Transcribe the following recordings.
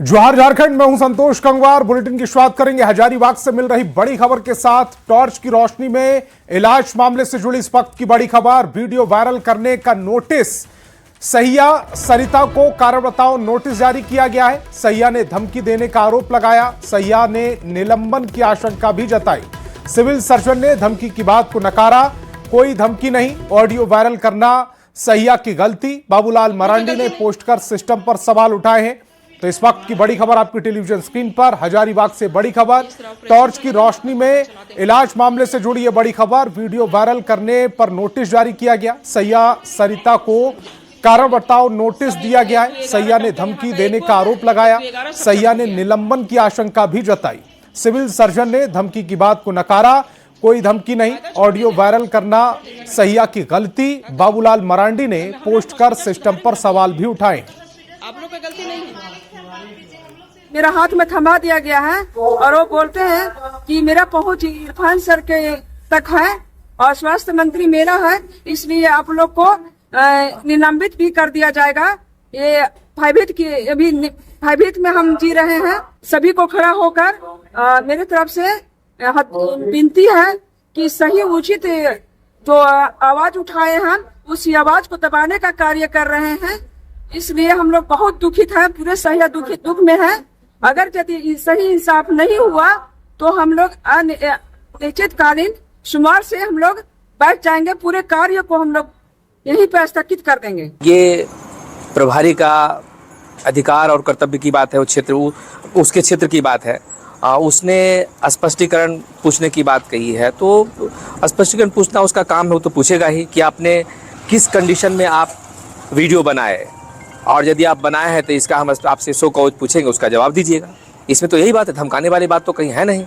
जोहार झारखंड में हूं संतोष गंगवार। बुलेटिन की शुरुआत करेंगे हजारीबाग से मिल रही बड़ी खबर के साथ। टॉर्च की रोशनी में इलाज मामले से जुड़ी इस वक्त की बड़ी खबर। वीडियो वायरल करने का नोटिस सहिया सरिता को कारण बताओ नोटिस जारी किया गया है। सहिया ने धमकी देने का आरोप लगाया। सहिया ने निलंबन की आशंका भी जताई। सिविल सर्जन ने धमकी की बात को नकारा। कोई धमकी नहीं, ऑडियो वायरल करना सहिया की गलती। बाबूलाल मरांडी ने पोस्ट कर सिस्टम पर सवाल उठाए हैं। तो इस वक्त की बड़ी खबर आपकी टेलीविजन स्क्रीन पर। हजारीबाग से बड़ी खबर, टॉर्च की रोशनी में इलाज मामले से जुड़ी है बड़ी खबर। वीडियो वायरल करने पर नोटिस जारी किया गया। सहिया सरिता को कारण बताओ नोटिस दिया गया है। सहिया ने धमकी देने का आरोप लगाया। सहिया ने निलंबन की आशंका भी जताई। सिविल सर्जन ने धमकी की बात को नकारा। कोई धमकी नहीं, ऑडियो वायरल करना सहिया की गलती। बाबूलाल मरांडी ने पोस्ट कर सिस्टम पर सवाल भी उठाए। आप लोग की गलती नहीं है। मेरा हाथ में थमा दिया गया है और वो बोलते हैं कि मेरा पहुंच इरफान सर के तक है और स्वास्थ्य मंत्री मेरा है, इसलिए आप लोग को निलंबित भी कर दिया जाएगा। ये भयभीत की अभी भयभीत में हम जी रहे हैं। सभी को खड़ा होकर मेरी तरफ से विनती है कि सही उचित जो आवाज उठाए हैं उसी आवाज को दबाने का कार्य कर रहे हैं। इसलिए हम लोग बहुत दुखित हैं, पूरे सहिया दुख में है। अगर यदि सही इंसाफ नहीं हुआ तो हम लोग अनिश्चितकालीन शुमार से हम लोग बैठ जाएंगे। पूरे कार्य को हम लोग यहीं पर स्थगित कर देंगे। ये प्रभारी का अधिकार और कर्तव्य की बात है। वो क्षेत्र उसके क्षेत्र की बात है। उसने स्पष्टीकरण पूछने की बात कही है, तो स्पष्टीकरण पूछना उसका काम है। वो तो पूछेगा ही कि आपने किस कंडीशन में आप वीडियो बनाए, और यदि आप बनाए हैं तो इसका हम आपसे सो कॉज पूछेंगे, उसका जवाब दीजिएगा। इसमें तो यही बात है, धमकाने वाली बात तो कहीं है नहीं।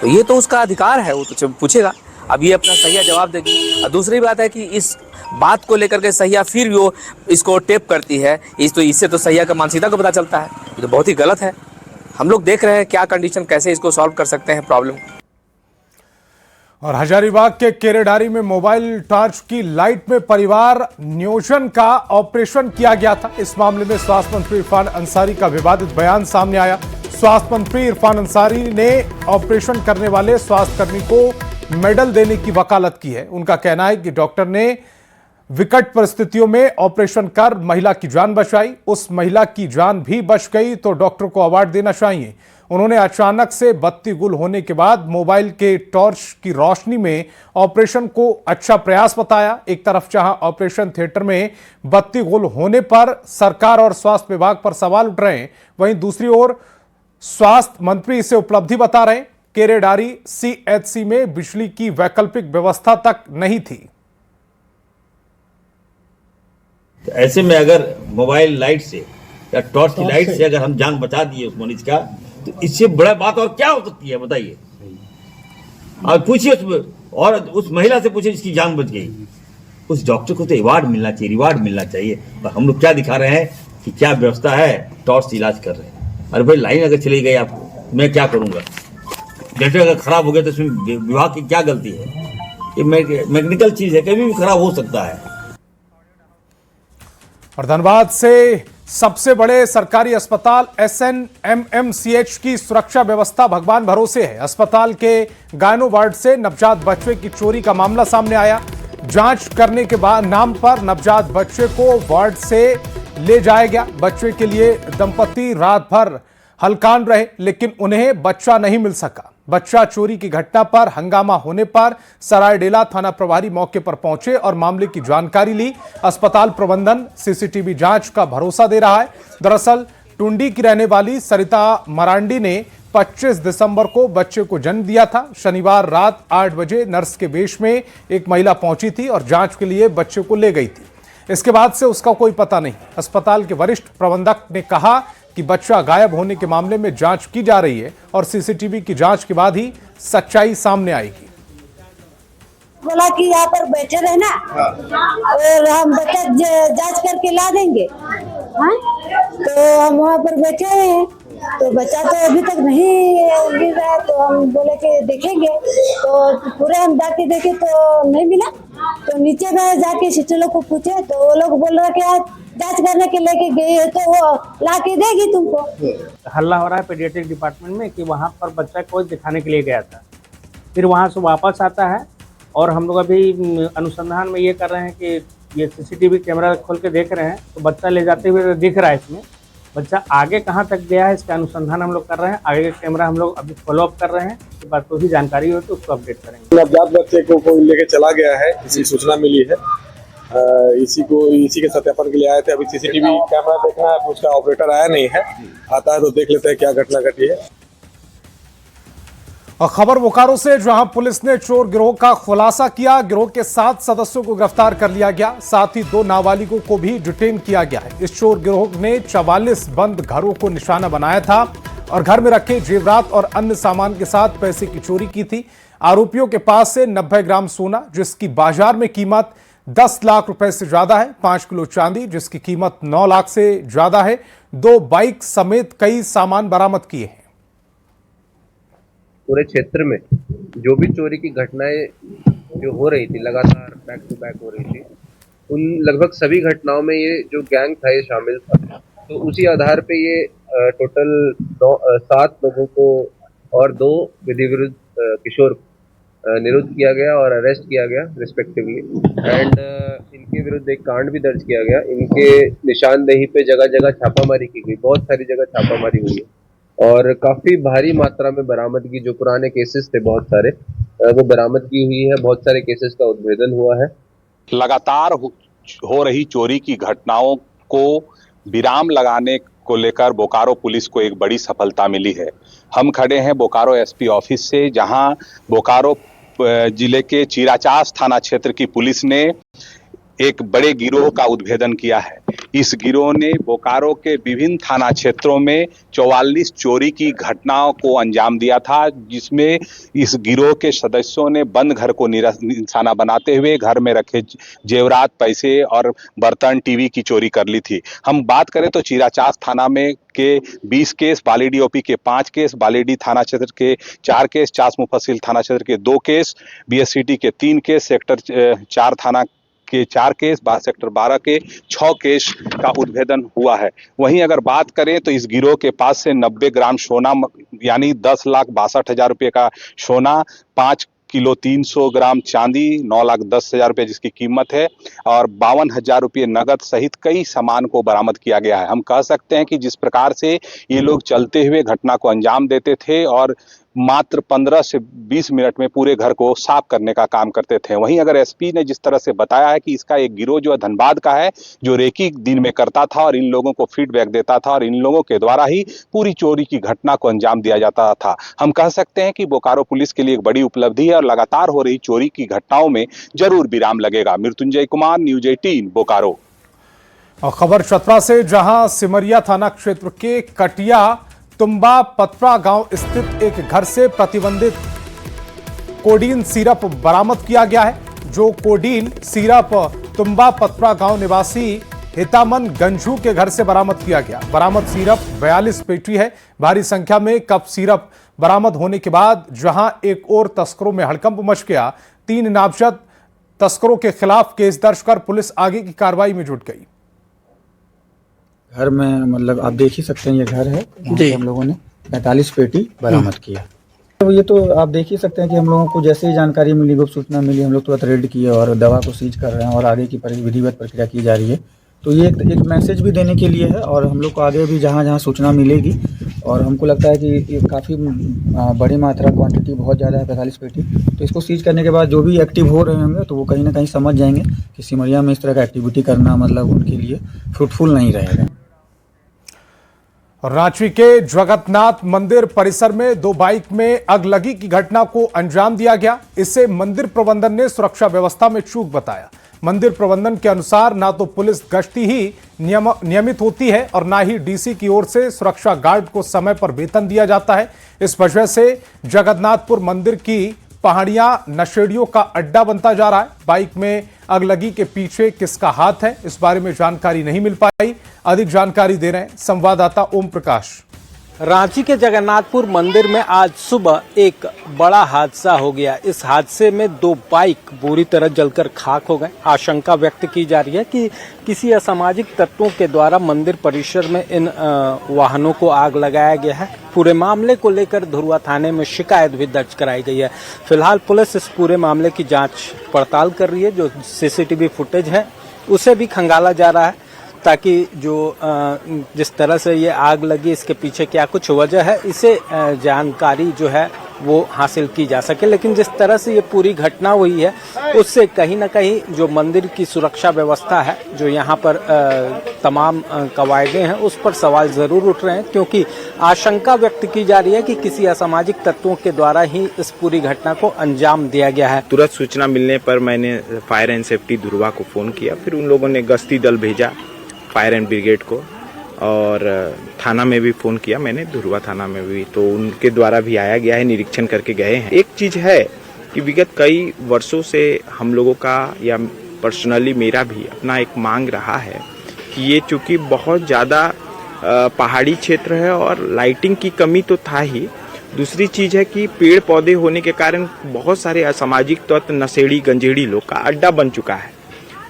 तो ये तो उसका अधिकार है, वो तो पूछेगा। अब ये अपना सहिया जवाब देगी। और दूसरी बात है कि इस बात को लेकर के सहिया फिर वो इसको टेप करती है। इससे तो सहिया का मानसिकता को पता चलता है। ये तो बहुत ही गलत है। हम लोग देख रहे हैं क्या कंडीशन, कैसे इसको सॉल्व कर सकते हैं प्रॉब्लम। और हजारीबाग के केरेडारी में मोबाइल टॉर्च की लाइट में परिवार नियोजन का ऑपरेशन किया गया था। इस मामले में स्वास्थ्य मंत्री इरफान अंसारी का विवादित बयान सामने आया। स्वास्थ्य मंत्री इरफान अंसारी ने ऑपरेशन करने वाले स्वास्थ्यकर्मी को मेडल देने की वकालत की है। उनका कहना है कि डॉक्टर ने विकट परिस्थितियों में ऑपरेशन कर महिला की जान बचाई। उस महिला की जान भी बच गई तो डॉक्टर को अवार्ड देना चाहिए। उन्होंने अचानक से बत्ती गुल होने के बाद मोबाइल के टॉर्च की रोशनी में ऑपरेशन को अच्छा प्रयास बताया। एक तरफ जहां ऑपरेशन थिएटर में बत्ती गुल होने पर सरकार और स्वास्थ्य विभाग पर सवाल उठ रहे हैं, वहीं दूसरी ओर स्वास्थ्य मंत्री इसे उपलब्धि बता रहे हैं। केरेडारी सीएचसी में बिजली की वैकल्पिक व्यवस्था तक नहीं थी। तो ऐसे में अगर मोबाइल लाइट से या टॉर्च की लाइट से अगर हम जान बचा दिए उस मरीज का, तो इससे बड़ा बात और क्या हो सकती है बताइए। और पूछिए और उस महिला से पूछिए जिसकी जान बच गई। उस डॉक्टर को तो अवार्ड मिलना चाहिए, रिवार्ड मिलना चाहिए। पर हम लोग क्या दिखा रहे हैं कि क्या व्यवस्था है, टॉर्च से इलाज कर रहे हैं। अरे भाई लाइन अगर चली गई आपको, मैं क्या करूंगा। जनरेटर अगर खराब हो गया तो इसमें विभाग की क्या गलती है। ये मैकेनिकल चीज है, कभी भी खराब हो सकता है। और धनबाद से सबसे बड़े सरकारी अस्पताल SNMMCH की सुरक्षा व्यवस्था भगवान भरोसे है। अस्पताल के गायनो वार्ड से नवजात बच्चे की चोरी का मामला सामने आया। जांच करने के बाद नाम पर नवजात बच्चे को वार्ड से ले जाया गया। बच्चे के लिए दंपति रात भर हलकान रहे, लेकिन उन्हें बच्चा नहीं मिल सका। बच्चा चोरी की घटना पर हंगामा होने पर सरायडेला थाना प्रभारी मौके पर पहुंचे और मामले की जानकारी ली। अस्पताल प्रबंधन सीसीटीवी जांच का भरोसा दे रहा है। दरअसल टुंडी की रहने वाली सरिता मरांडी ने 25 दिसंबर को बच्चे को जन्म दिया था। शनिवार रात 8 बजे नर्स के वेश में एक महिला पहुंची थी और जांच के लिए बच्चे को ले गई थी। इसके बाद से उसका कोई पता नहीं। अस्पताल के वरिष्ठ प्रबंधक ने कहा कि बच्चा गायब होने के मामले में जांच की जा रही है और सीसीटीवी की जांच के बाद ही सच्चाई सामने आएगी। बोला कि यहाँ पर बैठे रहना और हम बच्चा जांच करके ला देंगे। हाँ? तो हम वहाँ पर बैठे हैं तो बच्चा तो अभी तक नहीं गिर रहा है। तो हम बोले कि देखेंगे, तो पूरे हम जाके देखे तो नहीं मिला। तो नीचे गए, जाके सिस्टर लोग को पूछे तो वो लोग बोल रहे कि जांच करने के लेके गई है तो वो ला के देगी तुमको। हल्ला हो रहा है पीडियाट्रिक डिपार्टमेंट में कि वहाँ पर बच्चा को दिखाने के लिए गया था, फिर वहाँ से वापस आता है और हम लोग अभी अनुसंधान में ये कर रहे हैं कि ये सीसीटीवी कैमरा खोल के देख रहे हैं तो बच्चा ले जाते हुए दिख रहा है। इसमें बच्चा आगे कहाँ तक गया है इसका अनुसंधान हम लोग कर रहे हैं। आगे का कैमरा हम लोग अभी फॉलोअप कर रहे हैं, इसके बाद कोई भी जानकारी हो तो उसको अपडेट करेंगे। नवजात बच्चे को कोई लेके चला गया है, इसी सूचना मिली है। इसी के सत्यापन के लिए आए थे। अभी सीसीटीवी कैमरा देखना है, उसका ऑपरेटर आया नहीं है, आता है तो देख लेते हैं क्या घटना घटी है। और खबर बोकारो से, जहां पुलिस ने चोर गिरोह का खुलासा किया। गिरोह के 7 सदस्यों को गिरफ्तार कर लिया गया, साथ ही 2 नाबालिगों को भी डिटेन किया गया है। इस चोर गिरोह ने 44 बंद घरों को निशाना बनाया था और घर में रखे जेवरात और अन्य सामान के साथ पैसे की चोरी की थी। आरोपियों के पास से 90 ग्राम सोना, जिसकी बाजार में कीमत 10 लाख रुपए से ज्यादा है, 5 किलो चांदी जिसकी कीमत 9 लाख से ज्यादा है, 2 बाइक समेत कई सामान बरामद किए हैं। पूरे क्षेत्र में जो भी चोरी की घटनाएं जो हो रही थी, लगातार बैक टू बैक हो रही थी, उन लगभग सभी घटनाओं में ये जो गैंग था ये शामिल था। तो उसी आधार पे ये टोटल 7 लोगों को और 2 विधि विरुद्ध किशोर निरुद्ध किया गया और अरेस्ट किया गया रिस्पेक्टिवली। एंड इनके विरुद्ध एक कांड भी दर्ज किया गया। इनके निशानदेही पे जगह जगह छापामारी की गई, बहुत सारी जगह छापामारी हुई है और काफी भारी मात्रा में बरामदगी, जो पुराने केसेस थे बहुत सारे वो बरामदगी हुई है। बहुत सारे केसेस का उद्भेदन हुआ है। लगातार हो रही चोरी की घटनाओं को विराम लगाने को लेकर बोकारो पुलिस को एक बड़ी सफलता मिली है। हम खड़े हैं बोकारो एसपी ऑफिस से, जहां बोकारो जिले के चिराचास थाना क्षेत्र की पुलिस ने एक बड़े गिरोह का उद्भेदन किया है। इस गिरोह ने बोकारो के विभिन्न थाना क्षेत्रों में 44 चोरी की घटनाओं को अंजाम दिया था, जिसमें इस गिरोह के सदस्यों ने बंद घर को निशाना बनाते हुए घर में रखे जेवरात, पैसे और बर्तन, टीवी की चोरी कर ली थी। हम बात करें तो चिराचास थाना में के 20 केस, बालीडी ओपी के 5 केस, बालीडी थाना क्षेत्र के 4 केस, चास मुफस्सिल थाना क्षेत्र के 2 केस, बीएससीटी के 3 केस, सेक्टर 4 थाना के 4 केस, सेक्टर 12 के 6 केस का उद्भेदन हुआ है। वहीं अगर बात करें तो इस गिरोह के पास से 90 ग्राम सोना यानी 10,62,000 रुपये का सोना, 5 किलो 300 ग्राम चांदी, 9,10,000 रुपये जिसकी कीमत है, और 52,000 रुपये नगद सहित कई सामान को बरामद किया गया है। हम कह सकते हैं कि जिस प्रकार से ये लोग चलते हुए घटना को अंजाम देते थे और मात्र 15 से 20 मिनट में पूरे घर को साफ करने का काम करते थे। वहीं अगर एसपी ने जिस तरह से बताया है कि इसका एक गिरोह जो धनबाद का है, जो रेकी दिन में करता था और इन लोगों को फीडबैक देता था और इन लोगों के द्वारा ही पूरी चोरी की घटना को अंजाम दिया जाता था। हम कह सकते हैं कि बोकारो पुलिस के लिए एक बड़ी उपलब्धि है और लगातार हो रही चोरी की घटनाओं में जरूर विराम लगेगा। मृत्युंजय कुमार, न्यूज 18 बोकारो। और खबर चतरा से, जहां सिमरिया थाना क्षेत्र के कटिया तुम्बा पतरा गांव स्थित एक घर से प्रतिबंधित कोडीन सिरप बरामद किया गया है। जो कोडीन सिरप तुम्बा पतरा गांव निवासी हितामन गंजू के घर से बरामद किया गया। बरामद सिरप 42 पेटी है। भारी संख्या में कप सिरप बरामद होने के बाद जहां एक और तस्करों में हड़कंप मच गया, 3 नामजद तस्करों के खिलाफ केस दर्ज कर पुलिस आगे की कार्रवाई में जुट गई। घर में मतलब आप देख ही सकते हैं, ये घर है जी। हम लोगों ने 45 पेटी बरामद किया। तो ये तो आप देख ही सकते हैं कि हम लोगों को जैसे ही जानकारी मिली, गुप्त सूचना मिली, हम लोग तुरंत रेड किए और दवा को सीज कर रहे हैं और आगे की विधिवत प्रक्रिया की जा रही है। तो ये एक मैसेज भी देने के लिए है और हम लोग को आगे भी जहाँ जहाँ सूचना मिलेगी, और हमको लगता है कि ये काफ़ी बड़ी मात्रा, क्वांटिटी बहुत ज़्यादा है, 45 पेटी। तो इसको सीज करने के बाद जो भी एक्टिव हो रहे होंगे तो वो कहीं ना कहीं समझ जाएंगे कि सिमरिया में इस तरह का एक्टिविटी करना मतलब उनके लिए फ्रूटफुल नहीं रहेगा। रांची के जगन्नाथ मंदिर परिसर में 2 बाइक में अगलगी की घटना को अंजाम दिया गया। इसे मंदिर प्रबंधन ने सुरक्षा व्यवस्था में चूक बताया। मंदिर प्रबंधन के अनुसार ना तो पुलिस गश्ती ही नियमित होती है और ना ही डीसी की ओर से सुरक्षा गार्ड को समय पर वेतन दिया जाता है। इस वजह से जगन्नाथपुर मंदिर की पहाड़ियां नशेड़ियों का अड्डा बनता जा रहा है। बाइक में अगलगी के पीछे किसका हाथ है, इस बारे में जानकारी नहीं मिल पाई। अधिक जानकारी दे रहे हैं संवाददाता ओम प्रकाश। रांची के जगन्नाथपुर मंदिर में आज सुबह एक बड़ा हादसा हो गया। इस हादसे में 2 बाइक बुरी तरह जलकर खाक हो गए। आशंका व्यक्त की जा रही है कि किसी असामाजिक तत्वों के द्वारा मंदिर परिसर में इन वाहनों को आग लगाया गया है। पूरे मामले को लेकर धुरवा थाने में शिकायत भी दर्ज कराई गई है। फिलहाल पुलिस इस पूरे मामले की जांच पड़ताल कर रही है। जो सीसीटीवी फुटेज है उसे भी खंगाला जा रहा है ताकि जो जिस तरह से ये आग लगी इसके पीछे क्या कुछ वजह है इसे जानकारी जो है वो हासिल की जा सके। लेकिन जिस तरह से ये पूरी घटना हुई है उससे कहीं ना कहीं जो मंदिर की सुरक्षा व्यवस्था है, जो यहाँ पर तमाम कवायदे हैं, उस पर सवाल जरूर उठ रहे हैं, क्योंकि आशंका व्यक्त की जा रही है कि किसी असामाजिक तत्वों के द्वारा ही इस पूरी घटना को अंजाम दिया गया है। तुरंत सूचना मिलने पर मैंने फायर एंड सेफ्टी धुरवा को फोन किया। फिर उन लोगों ने गश्ती दल भेजा फायर एंड ब्रिगेड को, और थाना में भी फ़ोन किया मैंने, धुरवा थाना में भी, तो उनके द्वारा भी आया गया है, निरीक्षण करके गए हैं। एक चीज़ है कि विगत कई वर्षों से हम लोगों का या पर्सनली मेरा भी अपना एक मांग रहा है कि ये चूँकि बहुत ज़्यादा पहाड़ी क्षेत्र है और लाइटिंग की कमी तो था ही, दूसरी चीज़ है कि पेड़ पौधे होने के कारण बहुत सारे असामाजिक तत्व नशेड़ी गंजेड़ी लोग का अड्डा बन चुका है,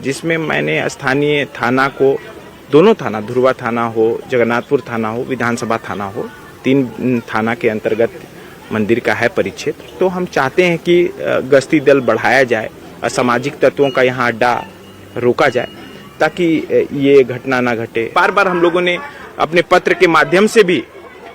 जिसमें मैंने स्थानीय थाना को, दोनों थाना, धुरवा थाना हो, जगन्नाथपुर थाना हो, विधानसभा थाना हो, 3 थाना के अंतर्गत मंदिर का है परिक्षेत्र, तो हम चाहते हैं कि गश्ती दल बढ़ाया जाए, असामाजिक तत्वों का यहाँ अड्डा रोका जाए ताकि ये घटना ना घटे। बार बार हम लोगों ने अपने पत्र के माध्यम से भी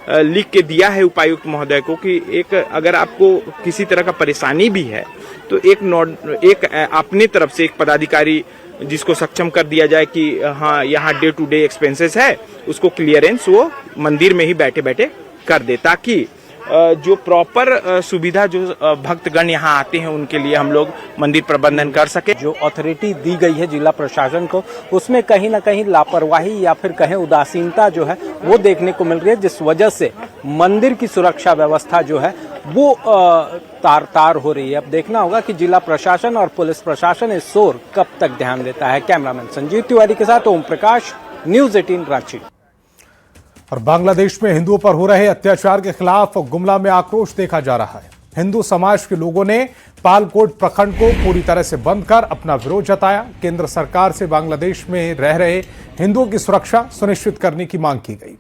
लिख के दिया है उपायुक्त महोदय को कि एक अगर आपको किसी तरह का परेशानी भी है तो एक अपने तरफ से एक पदाधिकारी जिसको सक्षम कर दिया जाए कि हाँ यहाँ डे टू डे एक्सपेंसेस है, उसको क्लियरेंस वो मंदिर में ही बैठे बैठे कर दे, ताकि जो प्रॉपर सुविधा जो भक्तगण यहाँ आते हैं उनके लिए हम लोग मंदिर प्रबंधन कर सके। जो अथॉरिटी दी गई है जिला प्रशासन को, उसमें कहीं ना कहीं लापरवाही या फिर कहें उदासीनता जो है वो देखने को मिल रही है, जिस वजह से मंदिर की सुरक्षा व्यवस्था जो है वो तार तार हो रही है। अब देखना होगा कि जिला प्रशासन और पुलिस प्रशासन इस ओर कब तक ध्यान देता है। कैमरामैन संजीव तिवारी के साथ ओम प्रकाश, न्यूज़ 18 रांची। और बांग्लादेश में हिंदुओं पर हो रहे अत्याचार के खिलाफ गुमला में आक्रोश देखा जा रहा है। हिंदू समाज के लोगों ने पालकोट प्रखंड को पूरी तरह से बंद कर अपना विरोध जताया। केंद्र सरकार से बांग्लादेश में रह रहे हिंदुओं की सुरक्षा सुनिश्चित करने की मांग की गई।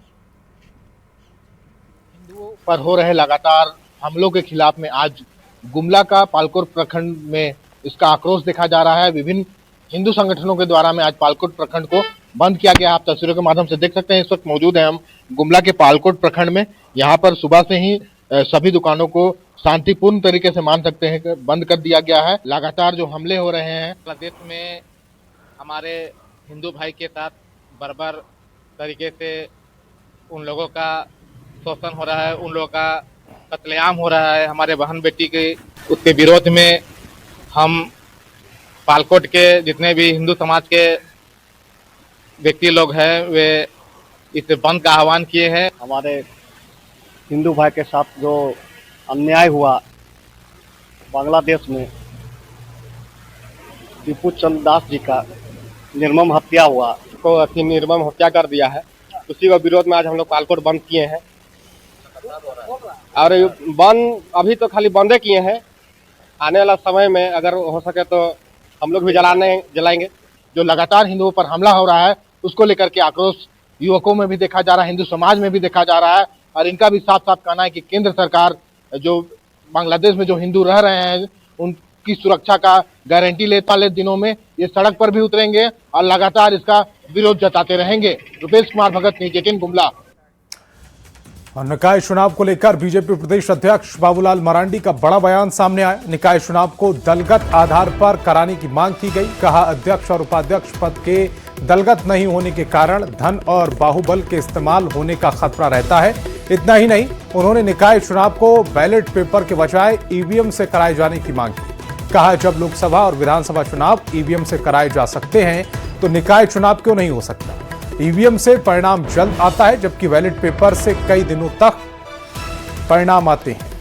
हिंदुओं पर हो रहे लगातार हमलों के खिलाफ में आज गुमला का पालकोट प्रखंड में इसका आक्रोश देखा जा रहा है। विभिन्न हिंदू संगठनों के द्वारा में आज पालकोट प्रखंड को बंद किया गया। आप तस्वीरों के माध्यम से देख सकते हैं, इस वक्त मौजूद हैं हम गुमला के पालकोट प्रखंड में। यहाँ पर सुबह से ही सभी दुकानों को शांतिपूर्ण तरीके से मान सकते हैं कि बंद कर दिया गया है। लगातार जो हमले हो रहे हैं, बांग्लादेश में हमारे हिंदू भाई के साथ बर्बर तरीके से उन लोगों का शोषण हो रहा है, उन लोगों का कत्लेआम हो रहा है। हमारे बहन बेटी के उसके विरोध में हम पालकोट के जितने भी हिंदू समाज के व्यक्ति लोग हैं वे इस बंद का आह्वान किए हैं। हमारे हिंदू भाई के साथ जो अन्याय हुआ बांग्लादेश में, टीपू चंद दास जी का निर्मम हत्या हुआ, को अपनी निर्मम हत्या कर दिया है, उसी का विरोध में आज हम लोग पालकोट बंद किए हैं। और बंद अभी तो खाली बंदे किए हैं, आने वाला समय में अगर हो सके तो हम लोग भी जलाएंगे। जो लगातार हिंदुओं पर हमला हो रहा है उसको लेकर के आक्रोश युवकों में भी देखा जा रहा है, हिंदू समाज में भी देखा जा रहा है। और इनका भी साफ साफ कहना है कि केंद्र सरकार जो बांग्लादेश में जो हिंदू रह रहे हैं उनकी सुरक्षा का गारंटी लेने वाले दिनों में ये सड़क पर भी उतरेंगे और लगातार इसका विरोध जताते रहेंगे। रुपेश कुमार भगत, न्यूज़ 18 गुमला। और निकाय चुनाव को लेकर बीजेपी प्रदेश अध्यक्ष बाबूलाल मरांडी का बड़ा बयान सामने आया। निकाय चुनाव को दलगत आधार पर कराने की मांग की गई। कहा, अध्यक्ष और उपाध्यक्ष पद के दलगत नहीं होने के कारण धन और बाहुबल के इस्तेमाल होने का खतरा रहता है। इतना ही नहीं, उन्होंने निकाय चुनाव को बैलेट पेपर के बजाय ईवीएम से कराए जाने की मांग की। कहा, जब लोकसभा और विधानसभा चुनाव ईवीएम से कराए जा सकते हैं तो निकाय चुनाव क्यों नहीं हो सकता। ईवीएम से परिणाम जल्द आता है, जबकि बैलेट पेपर से कई दिनों तक परिणाम आते हैं।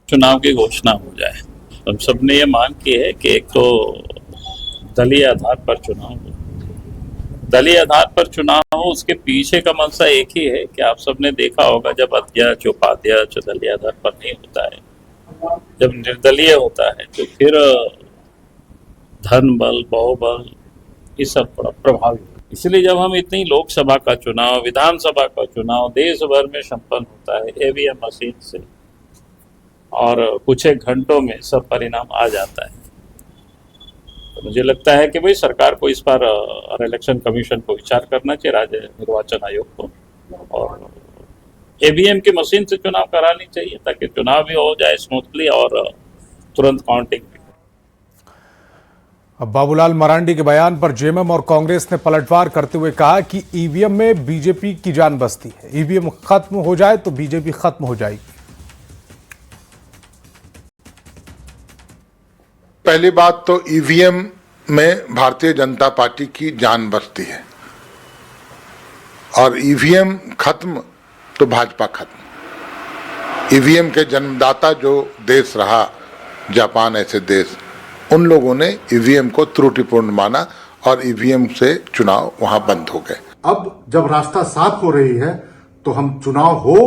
चुनाव की घोषणा हो जाए। हम सब ने ये मांग की है कि एक तो दलीय आधार पर चुनाव हो। दलीय आधार पर चुनाव हो, उसके पीछे का मंशा एक ही है कि आप सबने देखा होगा, जब अध्यक्ष उपाध्यक्ष दलीय आधार पर नहीं होता है, जब निर्दलीय होता है, तो फिर धन बल बाहुबल ये सब बड़ा प्रभावी। इसलिए जब हम इतनी लोकसभा का चुनाव, विधानसभा का चुनाव देश भर में संपन्न होता है ईवीएम मशीन से, और कुछ एक घंटों में सब परिणाम आ जाता है, तो मुझे लगता है कि भाई सरकार को इस पर और इलेक्शन कमीशन को विचार करना चाहिए, राज्य निर्वाचन आयोग को, और ईवीएम की मशीन से चुनाव करानी चाहिए ताकि चुनाव भी हो जाए स्मूथली और तुरंत काउंटिंग भी। अब बाबूलाल मरांडी के बयान पर जेएमएम और कांग्रेस ने पलटवार करते हुए कहा कि ईवीएम में बीजेपी की जान बसती है, ईवीएम खत्म हो जाए तो बीजेपी खत्म हो जाएगी। पहली बात तो ईवीएम में भारतीय जनता पार्टी की जान बसती है, और ईवीएम खत्म तो भाजपा खत्म। ईवीएम के जन्मदाता जो देश रहा, जापान ऐसे देश, उन लोगों ने ईवीएम को त्रुटिपूर्ण माना और ईवीएम से चुनाव वहां बंद हो गए। अब जब रास्ता साफ हो रही है तो हम चुनाव हो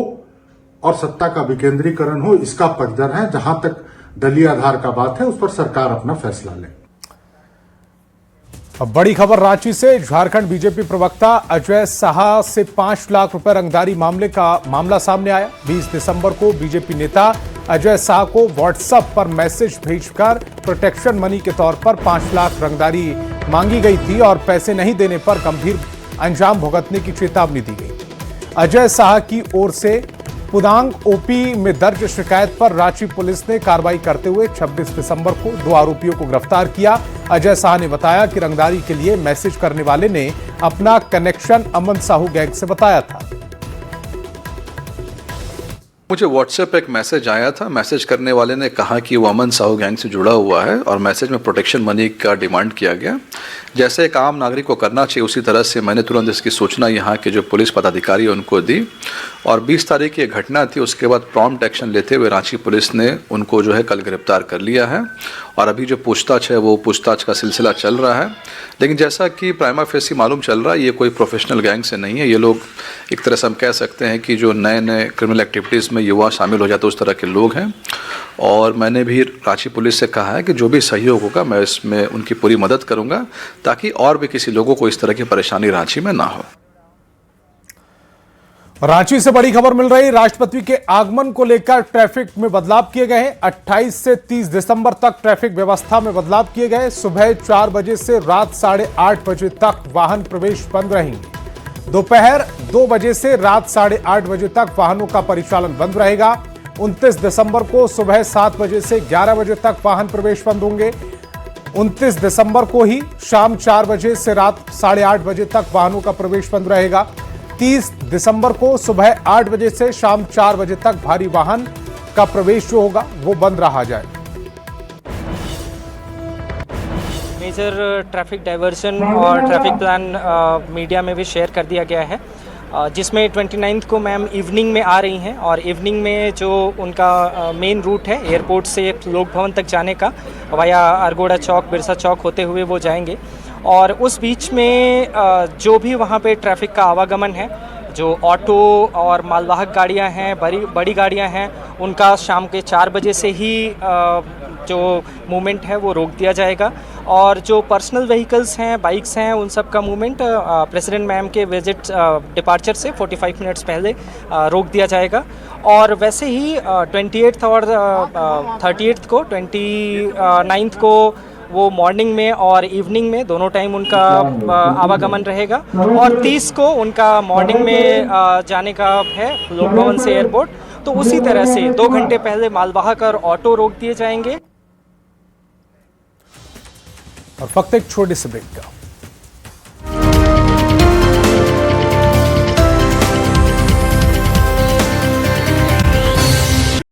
और सत्ता का विकेंद्रीकरण हो, इसका पक्षधर है। जहां तक दलीय आधार का बात है, उस पर सरकार अपना फैसला ले। अब बड़ी खबर रांची से। झारखंड बीजेपी प्रवक्ता अजय साहा से 5 लाख रुपए रंगदारी मामला सामने आया। 20 दिसंबर को बीजेपी नेता अजय साहा को व्हाट्सएप पर मैसेज भेजकर प्रोटेक्शन मनी के तौर पर 5 लाख रंगदारी मांगी गई थी और पैसे नहीं देने पर गंभीर अंजाम भुगतने की चेतावनी दी गई। अजय साहा की ओर से पुदांग ओपी में दर्ज शिकायत पर रांची पुलिस ने कार्रवाई करते हुए 26 दिसंबर को 2 आरोपियों को गिरफ्तार किया। अजय साहा ने बताया कि रंगदारी के लिए मैसेज करने वाले ने अपना कनेक्शन अमन साहू गैंग से बताया था। मुझे व्हाट्सएप पे एक मैसेज आया था। मैसेज करने वाले ने कहा कि वो अमन साहू गैंग से जुड़ा हुआ है और मैसेज में प्रोटेक्शन मनी का डिमांड किया गया। जैसे एक आम नागरिक को करना चाहिए, उसी तरह से मैंने तुरंत इसकी सूचना यहाँ के जो पुलिस पदाधिकारी है उनको दी, और 20 तारीख की घटना थी। उसके बाद प्रॉम्प्ट एक्शन लेते हुए रांची पुलिस ने उनको जो है कल गिरफ्तार कर लिया है, और अभी जो पूछताछ है वो पूछताछ का सिलसिला चल रहा है। लेकिन जैसा कि प्राइमा फेसी मालूम चल रहा है, ये कोई प्रोफेशनल गैंग से नहीं है। ये लोग एक तरह से हम कह सकते हैं कि जो नए नए क्रिमिनल एक्टिविटीज़ में युवा शामिल हो जाते उस तरह के लोग हैं। और मैंने भी रांची पुलिस से कहा है कि जो भी सहयोग होगा मैं इसमें उनकी पूरी मदद करूंगा, ताकि और भी किसी लोगों को इस तरह की परेशानी रांची में ना हो। रांची से बड़ी खबर मिल रही। राष्ट्रपति के आगमन को लेकर ट्रैफिक में बदलाव किए गए हैं। 28 से 30 दिसंबर तक ट्रैफिक व्यवस्था में बदलाव किए गए। सुबह 4 बजे से रात 8:30 बजे तक वाहन प्रवेश बंद रहेंगे। दोपहर 2 बजे से रात 8:30 बजे तक वाहनों का परिचालन बंद रहेगा। 29 दिसंबर को सुबह 7 बजे से 11 बजे तक वाहन प्रवेश बंद होंगे। 29 दिसंबर को ही शाम 4 बजे से रात 8:30 बजे तक वाहनों का प्रवेश बंद रहेगा। 30 दिसंबर को सुबह 8 बजे से शाम 4 बजे तक भारी वाहन का प्रवेश जो होगा वो बंद रहा जाए। मेजर ट्रैफिक डाइवर्जन और ट्रैफिक प्लान मीडिया में भी शेयर कर दिया गया है, जिसमें 29 को मैम इवनिंग में आ रही हैं, और इवनिंग में जो उनका मेन रूट है एयरपोर्ट से लोक भवन तक जाने का, वाया अरगोड़ा चौक, बिरसा चौक होते हुए वो जाएंगे। और उस बीच में जो भी वहाँ पे ट्रैफिक का आवागमन है, जो ऑटो और मालवाहक गाड़ियाँ हैं, बड़ी गाड़ियाँ हैं, उनका शाम के 4 बजे से ही जो मूवमेंट है वो रोक दिया जाएगा। और जो पर्सनल व्हीकल्स हैं, बाइक्स हैं, उन सब का मूवमेंट प्रेसिडेंट मैम के विजिट डिपार्चर से 45 मिनट्स पहले रोक दिया जाएगा। और वैसे ही 28 और 30 को 29 को वो मॉर्निंग में और इवनिंग में दोनों टाइम उनका आवागमन रहेगा। और 30 को उनका मॉर्निंग में जाने का है लोक भवन से एयरपोर्ट, तो उसी तरह से 2 घंटे पहले मालवाहक और ऑटो रोक दिए जाएंगे। और फक्त एक छोटे से ब्रेक का